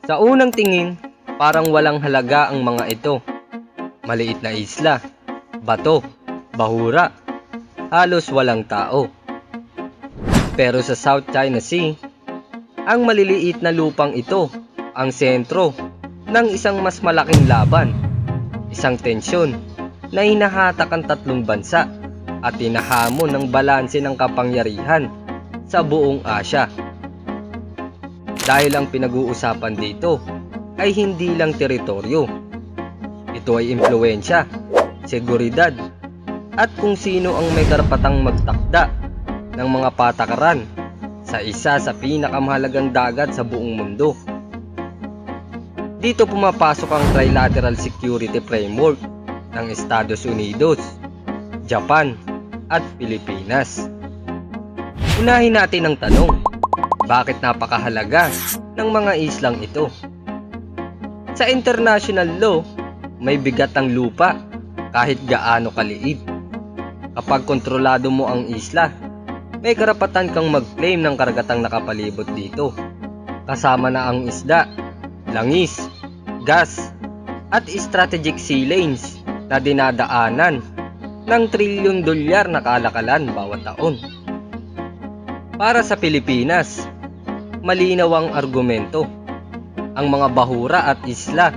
Sa unang tingin, parang walang halaga ang mga ito. Maliit na isla, bato, bahura, halos walang tao. Pero sa South China Sea, ang maliliit na lupang ito ang sentro ng isang mas malaking laban, isang tensyon na hinahatak ang tatlong bansa at hinahamon ng balanse ng kapangyarihan sa buong Asya. Dahil ang pinag-uusapan dito ay hindi lang teritoryo. Ito ay impluwensya, seguridad, at kung sino ang may karapatang magtakda ng mga patakaran sa isa sa pinakamahalagang dagat sa buong mundo. Dito pumapasok ang Trilateral Security Framework ng Estados Unidos, Japan, at Pilipinas. Unahin natin ang tanong, bakit napakahalaga ng mga islang ito? Sa international law, may bigat ang lupa kahit gaano kaliit. Kapag kontrolado mo ang isla, may karapatan kang mag-claim ng karagatang nakapalibot dito. Kasama na ang isda, langis, gas, at strategic sea lanes na dinadaanan ng trilyon dolyar na kalakalan bawat taon. Para sa Pilipinas, malinaw ang argumento. Ang mga bahura at isla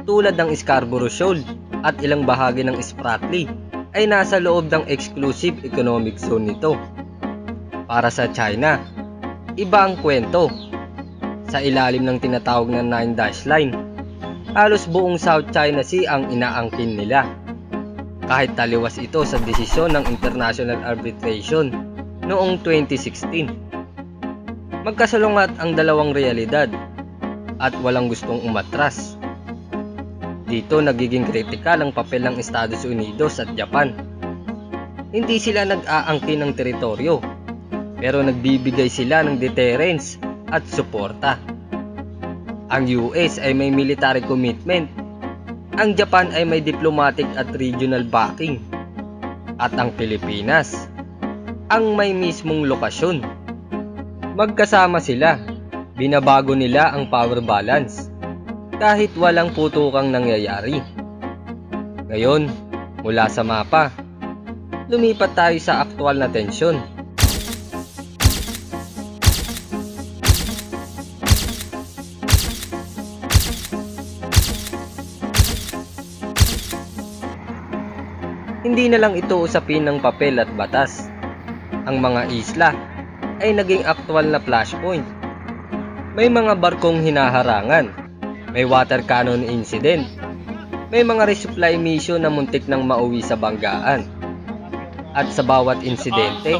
tulad ng Scarborough Shoal at ilang bahagi ng Spratly ay nasa loob ng exclusive economic zone nito. Para sa China, iba ang kwento. Sa ilalim ng tinatawag na Nine Dash Line, halos buong South China Sea ang inaangkin nila. Kahit taliwas ito sa desisyon ng International Arbitration noong 2016. Magkasalungat ang dalawang realidad at walang gustong umatras. Dito nagiging kritikal ang papel ng Estados Unidos at Japan. Hindi sila nag-aangkin ng teritoryo, pero nagbibigay sila ng deterrence at suporta. Ang US ay may military commitment, ang Japan ay may diplomatic at regional backing, at ang Pilipinas ang may mismong lokasyon. Magkasama sila, binabago nila ang power balance kahit walang putukang nangyayari. Ngayon, mula sa mapa, lumipat tayo sa aktwal na tensyon. Hindi na lang ito usapin ng papel at batas. Ang mga isla ay naging aktwal na flashpoint. May mga barkong hinaharangan, may water cannon incident, may mga resupply mission na muntik nang mauwi sa banggaan. At sa bawat insidente,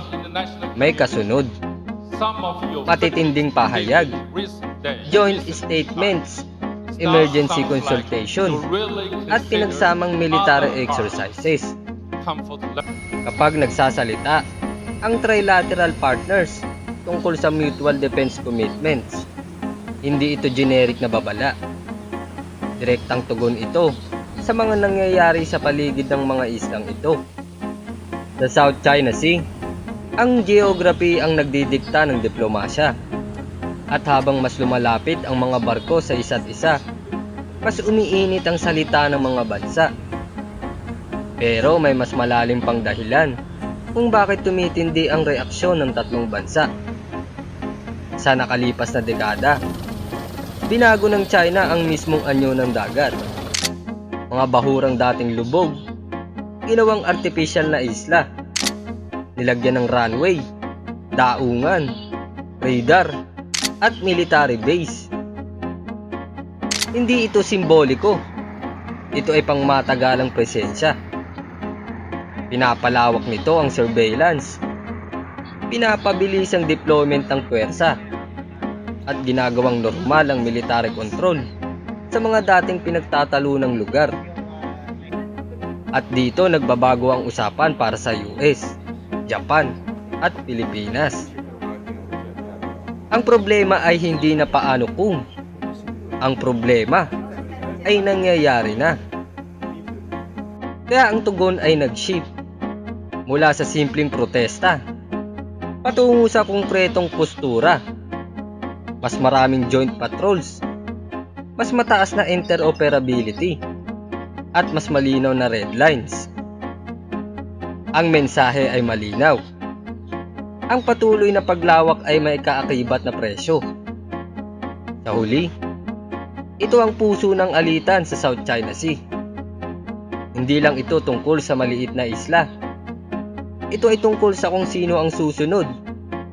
may kasunod. Matitinding pahayag, joint statements, emergency consultation, at pinagsamang military exercises. Kapag nagsasalita ang trilateral partners tungkol sa mutual defense commitments, hindi ito generic na babala. Direktang tugon ito sa mga nangyayari sa paligid ng mga islang ito. Sa South China Sea, ang geography ang nagdidikta ng diplomasya. At habang mas lumalapit ang mga barko sa isa't isa, mas umiinit ang salita ng mga bansa. Pero may mas malalim pang dahilan kung bakit tumitindi ang reaksyon ng tatlong bansa. Sa nakalipas na dekada, binago ng China ang mismong anyo ng dagat. Mga bahurang dating lubog, ginawang artificial na isla. Nilagyan ng runway, daungan, radar, at military base. Hindi ito simboliko. Ito ay pangmatagalang presensya. Pinapalawak nito ang surveillance. Pinapabilis ang deployment ng puwersa. At ginagawang normal ang military control sa mga dating pinagtatalunang lugar. At dito nagbabago ang usapan para sa US, Japan, at Pilipinas. Ang problema ay hindi na paano kung. Ang problema ay nangyayari na. Kaya ang tugon ay nag-shift mula sa simpleng protesta patungo sa konkretong postura. Mas maraming joint patrols, mas mataas na interoperability at mas malinaw na red lines. Ang mensahe ay malinaw. Ang patuloy na paglawak ay may kaakibat na presyo. Sa huli, ito ang puso ng alitan sa South China Sea. Hindi lang ito tungkol sa maliit na isla. Ito ay tungkol sa kung sino ang susunod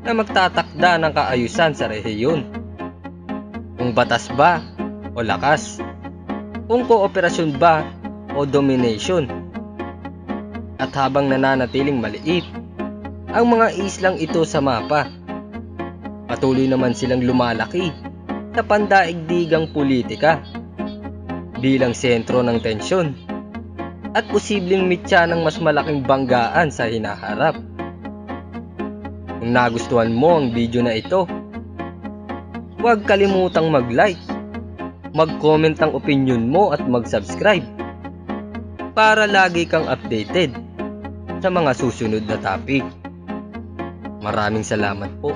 na magtatakda ng kaayusan sa rehiyon. Kung batas ba o lakas, kung kooperasyon ba o domination. At habang nananatiling maliit ang mga islang ito sa mapa, patuloy naman silang lumalaki sa pandaigdigang politika bilang sentro ng tensyon at posibleng mitya ng mas malaking banggaan sa hinaharap. Kung nagustuhan mo ang video na ito, huwag kalimutang mag-like, mag-comment ang opinion mo at mag-subscribe para lagi kang updated sa mga susunod na topic. Maraming salamat po.